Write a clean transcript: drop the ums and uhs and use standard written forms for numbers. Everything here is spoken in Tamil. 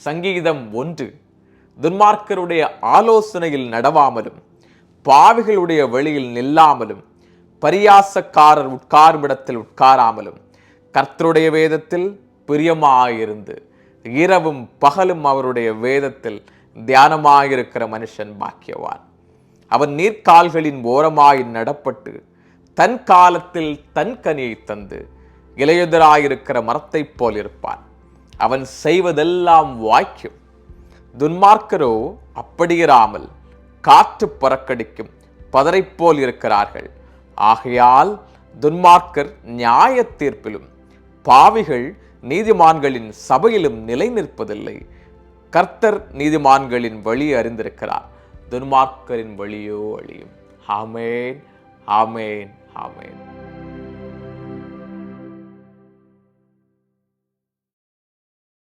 சங்கீதம் 1. துன்மார்க்கருடைய ஆலோசனையில் நடவாமலும் பாவிகளுடைய வழியில் நில்லாமலும் பரியாசக்காரர் உட்காருமிடத்தில் உட்காராமலும் கர்த்தருடைய வேதத்தில் பிரியமாயிருந்து இரவும் பகலும் அவருடைய வேதத்தில் தியானமாயிருக்கிற மனுஷன் பாக்கியவான். அவன் நீர்க்கால்களின் ஓரமாய் நடப்பட்டு தன் காலத்தில் தன் கனியை தந்து இலையுதிராயிருக்கிற மரத்தைப் போல் இருப்பான். அவன் செய்வதெல்லாம் வாய்க்கும். துன்மார்க்கரோ அப்படியிராமல் காற்று பறக்கடிக்கும் பதரை போல் இருக்கிறார்கள். ஆகையால் துன்மார்க்கர் நியாய தீர்ப்பிலும் பாவிகள் நீதிமான்களின் சபையிலும் நிலை நிற்பதில்லை. கர்த்தர் நீதிமான்களின் வழி அறிந்திருக்கிறார், துன்மார்க்கரின் வழியோ அழியும். ஆமேன், ஆமேன், ஆமேன்.